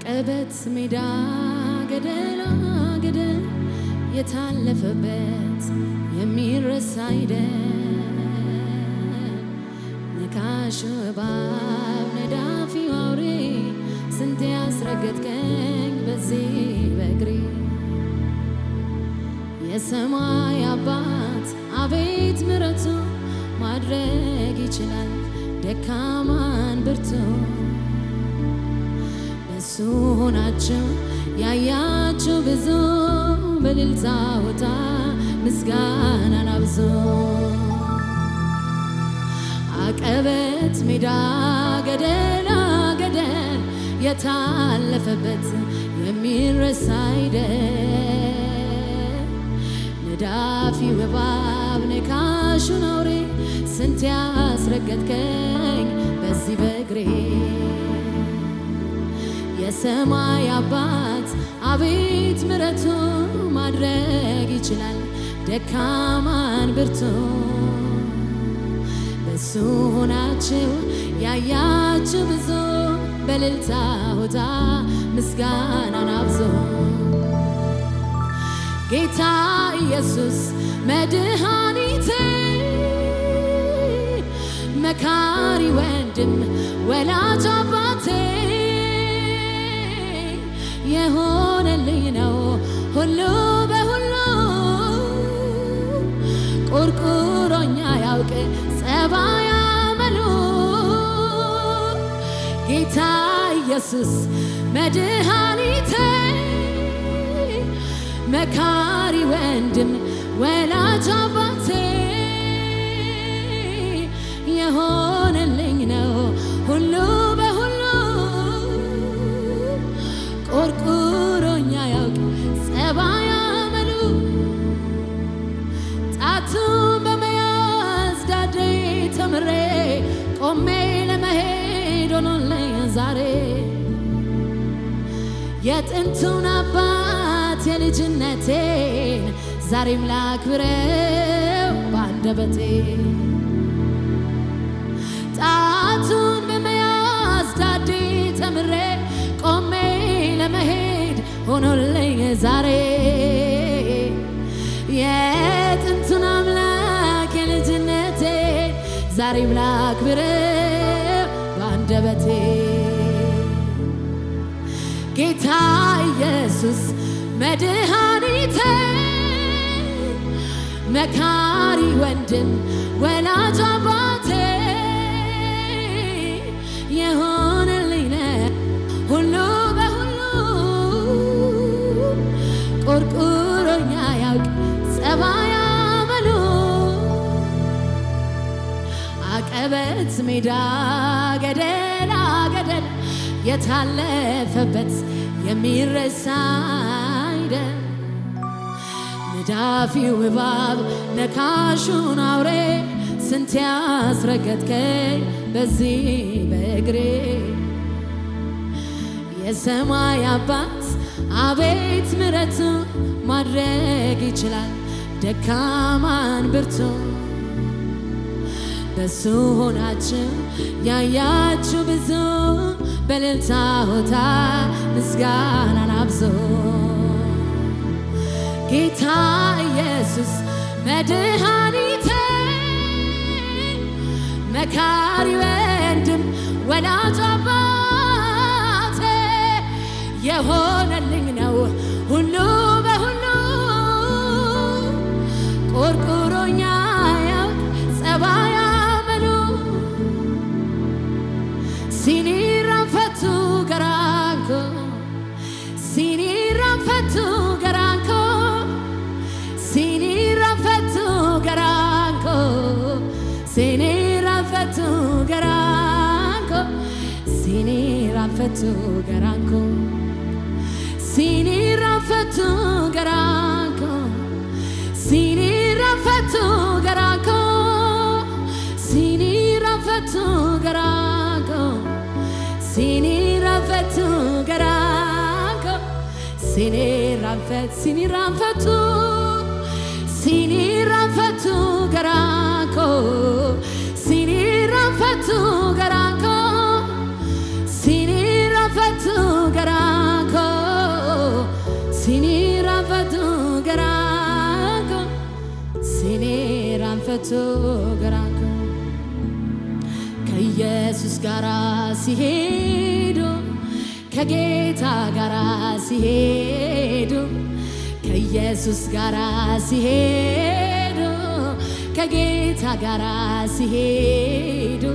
አቀበት ሜዳ ገደላ ገደል የታለፈበት የሚረሳ አይደል ነካሽ እባብ ነዳፊው አውሬ ስንቴ ያስረገጥከኝ በዚህ በእግሬ የሰማይ አባት አቤት ምሕረቱ ማድረግ ይችላል ደካማን ብርቱ በሱ ሆናችሁ ያያችሁ ብዙ በእልልታ ውጣ ምስጋናን አብዙ አቀበት ሜዳ ገደላ ገደል የታለፈበት የሚረሳ አይደል ነዳፊው እባብ ነካሹን አውሬ ስንት ያስረገጥከኝ በዚህ በእግሬ የሰማይ አባት አቤት ምሕረቱ ማድረግ ይችላል ደካማን ብርቱ በሱ ሆናችሁ ያያችሁ ብዙ በእልልታ ሆታ ምስጋናን አብዙ ጌታ ኢየሱስ መድኃኒቴ መካሪ ወንድም ወላጅ አባቴ የሆነልኝ ነው ሁሉ በሁሉ ቁርቁሮኛ ያውቅ ጸባይ አመሉ ጌታ ኢየሱስ መድኃኒቴ መካሪ ወንድም ወላጅ አባቴ የሆነልኝ ነው ሁሉ በሁሉ ቆርቆሮኛ ያውቅ ጸባይ አመሉ ጣቱን በመያዝ ዳዴ ተምሬ ቆሜ ለመሄድ ሆኖልኝ ዛሬ የጥንቱን አባት የልጅነቴን ዛሬም ላክብረው ባንደበቴ ጣቱን በመያዝ ዳዴ ተምሬ ቆሜ ለመሄድ ሆኖልኝ ዛሬ የጥንቱን አምላክ የልጅነቴ ዛሬም ላክብረው ባንደበቴ ጌታ ኢየሱስ መድኃኒቴ መካሪ ወንድም ወላጅ አባቴ የሆነልኝ ነው ሁሉ በሁሉ ቆርቆሮኛ ያውቅ ጸባይ አመሉ አቀበት ሜዳ ገደላ ገደል የታለፈበት የሚረሳ አይደል ነዳፊው እባብ ነካሹን አውሬ ስንት ያስረገጥከኝ በዚህ በእግሬ የሰማይ አባት አቤት ምሕረቱ ማድረግ ይችላል ደካማን ብርቱ በሱ ሆናችሁ ያያችሁ ብዙ በእልልታ ሆታ ምስጋናን አብዙ ጌታ ኢየሱስ መድኃኒቴ መካሪ ወንድም ወላጅ አባቴ የሆነልኝ ነው ሁሉ በሁሉ ቆርቆሮኛ ያውቅ ጸባይ አመሉ ሲኒራንፈቱ ገራንኮ ሲኒራንፈቱ ገራንኮ ሲኒራንፈቱ ገራንኮ ሲኒራንፈቱ ገራንኮ ሲኒራንፈቱ ገራንኮ ሲኒራንፈቱ ገራንኮ ሲኒራንፈቱ ገራንኮ ሲኒራንፈቱ ገራንኮ ሲኒራንፈቱ ገራንኮ ሲኒራንፈቱ ሲኒራንፈቱ ገራንኮ ሲኒራንፈቱ ገራንኮ ሲኒራንፈቱ ገራንኮ ፈቶ ገራንኩ ከኢየሱስ ጋራ ሲሄዱ ከጌታ ጋራ ሲሄዱ ከኢየሱስ ጋራ ሲሄዱ ከጌታ ጋራ ሲሄዱ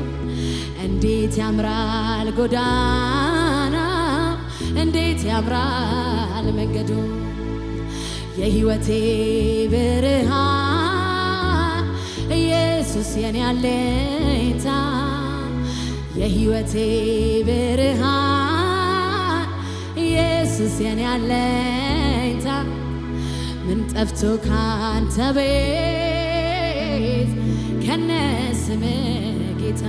እንዴት ያምራል ጎዳና እንዴት ያምራል መንገዱ የሕይወቴ ብርሃን ኢየሱስ የኔ አለኝታ የሕይወቴ ብርሃን ኢየሱስ የኔ አለኝታ ምን ጠፍቶ ካንተ ቤት ከነስምህ ጌታ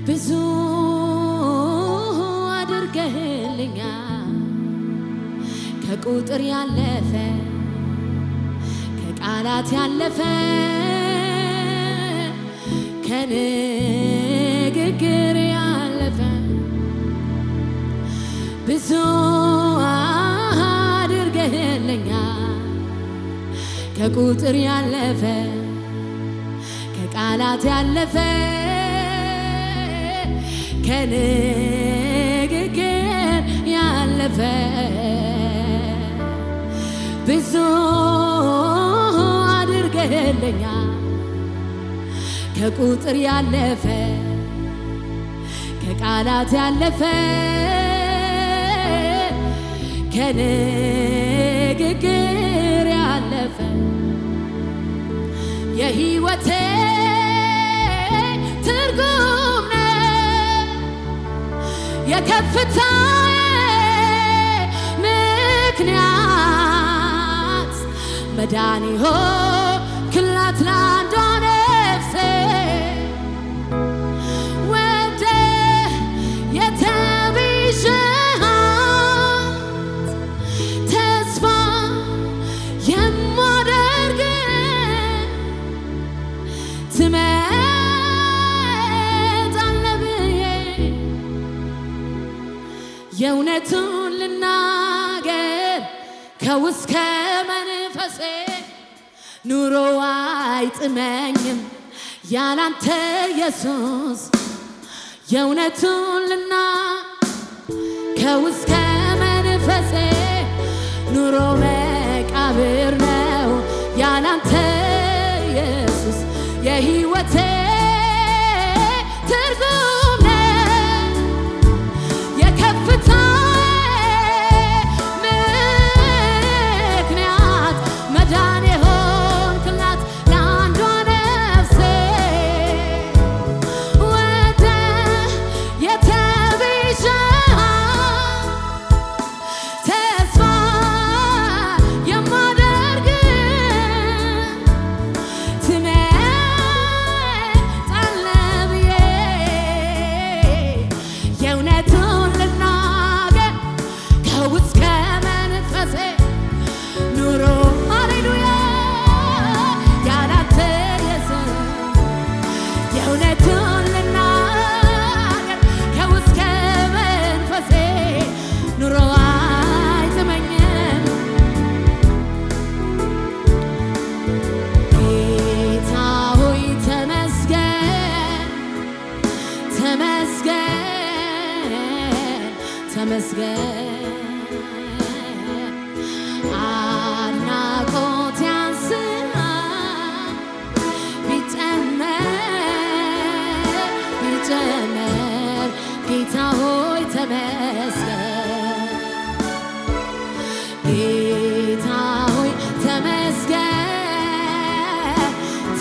ብዙ አድርገህልኛል ከቁጥር ያለፈ ከቃላት ያለፈ ከንግግር ያለፈ ብዙ አድርገህልኛል ከቁጥር ያለፈ ከቃላት ያለፈ ከንግግር ያለፈ ብዙ አድርገህልኛል ከቁጥር ያለፈ ከቃላት ያለፈ ከንግግር ያለፈ የሕይወቴ ትርጉም የከፍታዬ ምክንያት መዳን ሆንክላት ለአንዷ ነፍሴ ወደህ የተቤዠሃት ተስፋ የማደርግ የእውነቱን ልናገር ከውስጥ ከመንፈሴ ኑሮ አይጥመኝም ያላንተ ኢየሱስ የእውነቱን ልናገር ከውስጥ ከመንፈሴ ኑሮ መቃብር ነው ያላንተ ኢየሱስ የሕይወቴ ትርጉም ምክንያት መዳን ሆንክላት ለአንዷ ነፍሴ ወደህ የተቤዠሃት ተስፋ የማደርግ ትመጣለህ ብዬ የእውነቱን ልናገር ከውስጥ ከመንፈሴ ኑሮ ሃሌሉያ ያላንተ ኢየሱስ የእውነቱን ልናገር ከውስጥ ከመንፈሴ ኑሮ አይጥመኝም ጌታ ሆይ ተመስገን ተመስገን ተመስገን አድናቆት ያንስሃል ቢጨመር ጌታ ሆይ ተመስገን ጌታ ሆይ ተመስገን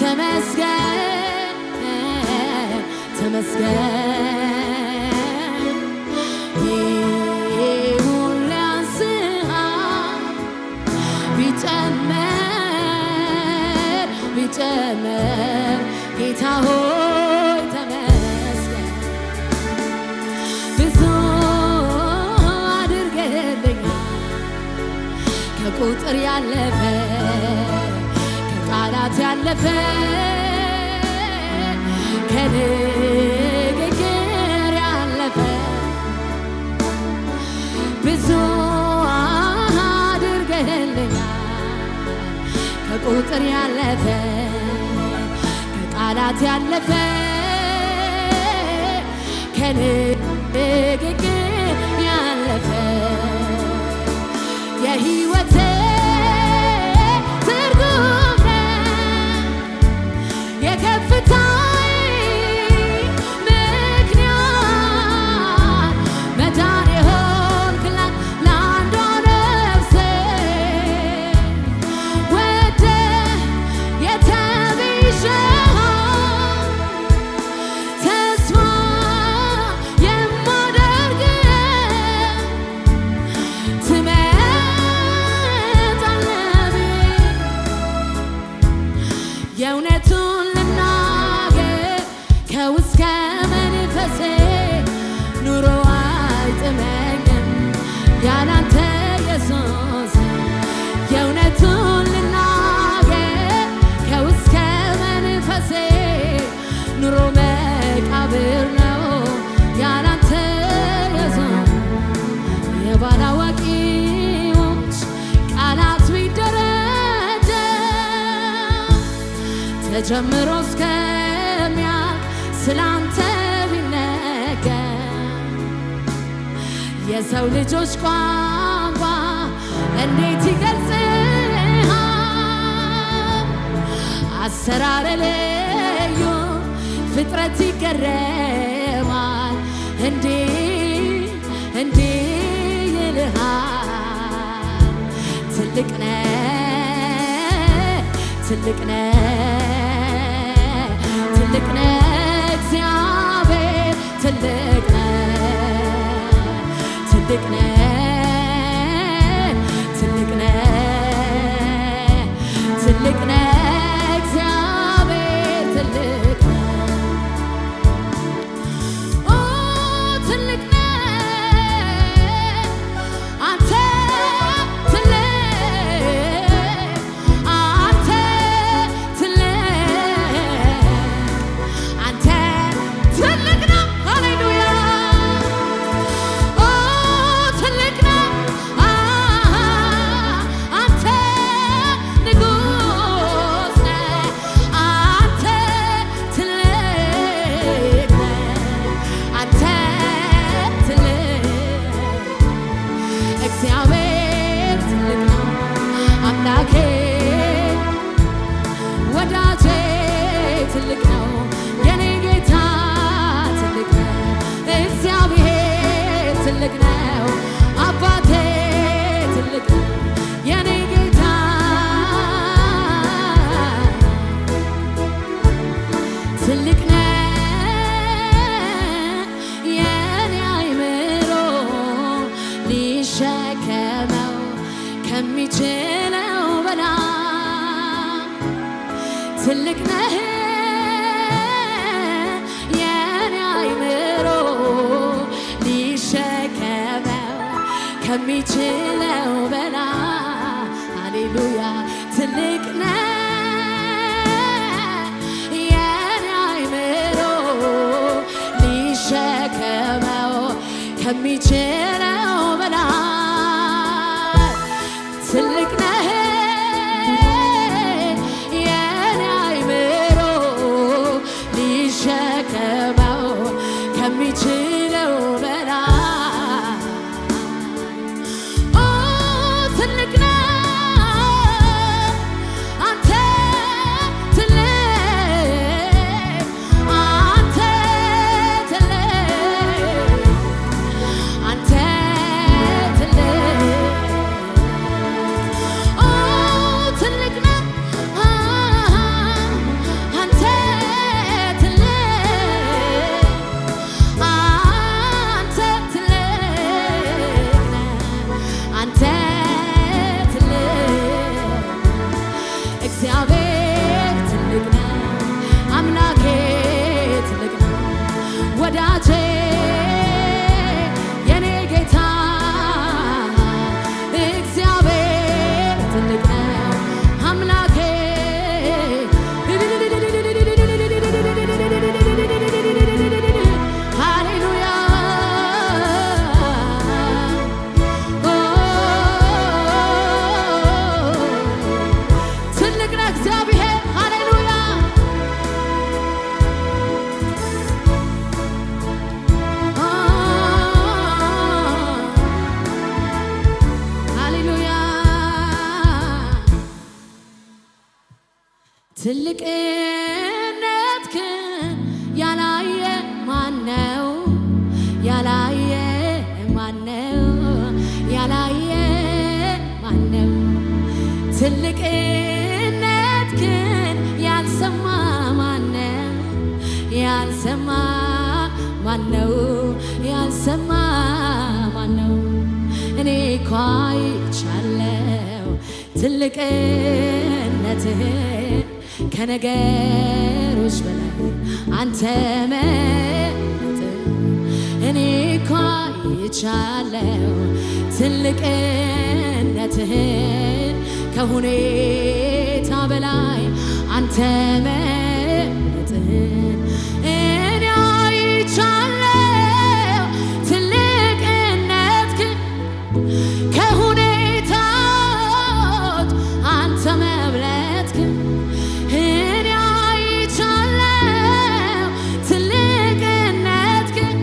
ተመስገን ተመስገን ይሁን ሊያንስሃል ቢጨመር ጌታ ሆይ ተመስገን ብዙ አድርገህልኛል ከቁጥር ያለፈ ከቃላት ያለፈ ከንግግር ያለፈ ብዙ አድርገህልኛል ያለፈ ከንግግር ያለፈ የሕይወቴ ትርጉም የከፍታዬ ምክንያት መዳን የሆንክላት ለአንዷ ነፍሴ ወደህ የተቤዠሃት ተስፋ የማደርግህ ትመጣለህ የእውነቱን ልናገር ከውስጥ ከመንፈሴ ኑሮ አይጥመኝም ያላንተ ኢየሱስ የእውነቱን ልናገር ከውስጥ ከመንፈሴ ኑሮ መቃብር ነው ያላንተ ኢየሱስ የባላዋቂዎች ቃላት ቢደረደር ተጀምሮ እስከሚያልቅ ስላንተ ቢነገር የሰው ልጆች ቋንቋ እንዴት ይገልጽሃል? አሰራር ልዩ ፍጥረት ይገረማል እንዲህ ይልሃል ትልቅ ነህ ትልቅ ነህ ትልቅ ነህ እግዚአብሔር ትልቅ ነህ ትልቅ ነህ ትልቅ ነህ ትልቅ ነህ እግዚአብሔር ትልቅ ነህ ኦ ትልቅ ነህ አንተ ከሚችለው በላይ ትልቅ ነህ የኔ አእምሮ ሊሸከመው ከሚችለው በላይ ሃሌሉያ ትልቅ ነህ የኔ አእምሮ ሊሸከመው ከሚችለው በላይ ትልቅ ነህ የኔ አእምሮ ሊሸከመው ከሚችለው በላይ ኦ ትልቅ ነህ አንተ ትልቅ ትልቅነትህን ያላየ ማነው? ያላየ ማነው? ያላየ ማነው? ትልቅነትህን ያልሰማ ማነው? ያልሰማ ማነው? ያልሰማ ማነው? እኔ እኮ አይቻለሁ ትልቅነትህን ከነገሮች በላይ አንተ መጥ እኔ እኮ አይቻለሁ ትልቅነትህን ከሁኔታ በላይ አንተ መጥህን እኔ አይቻለሁ ትልቅነትህን ከሁኔታዎች አንተ መብለጥህን እኔ አይቻለሁ ትልቅነትህን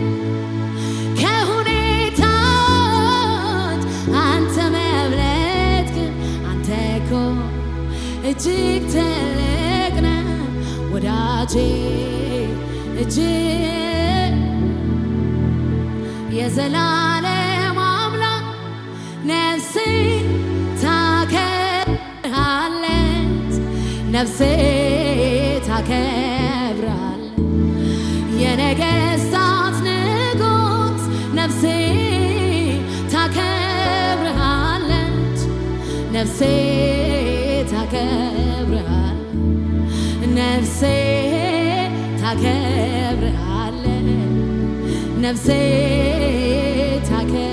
ከሁኔታዎች አንተ መብለጥህን አንተ እኮ እጅግ ትልቅ ነህ ወዳጄ እጅግ የዘላለም አምላክ ነፍሴ ታከብርሃለች ነፍሴ ታከብርሃለች የነገሥታት ንጉሥ ነፍሴ ታከብርሃለች ነፍሴ ታከብርሃለች ነፍሴ ታከብርሃለች ነፍሴ ታከብርሃለች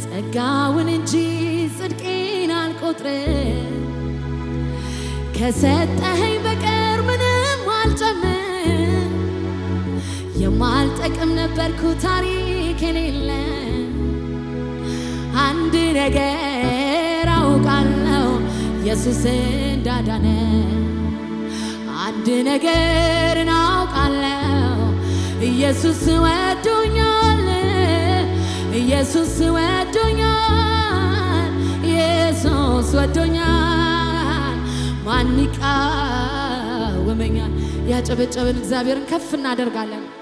ጸጋውን እንጂ ጽድቄን አልቆጥርም ከሰጠኸኝ በቀር ምንም አልጨምር የማልጠቅም ነበርኩ ታሪክ የሌለ አንድ ነገር አውቃለሁ ኢየሱስ እንዳዳነ አንድ ነገር አውቃለሁ ኢየሱስ ወዶኛል ኢየሱስ ወዶኛል ኢየሱስ ወዶኛል ማን ይቃወመኛል? ያጨበጨብን እግዚአብሔርን ከፍ እናደርጋለን።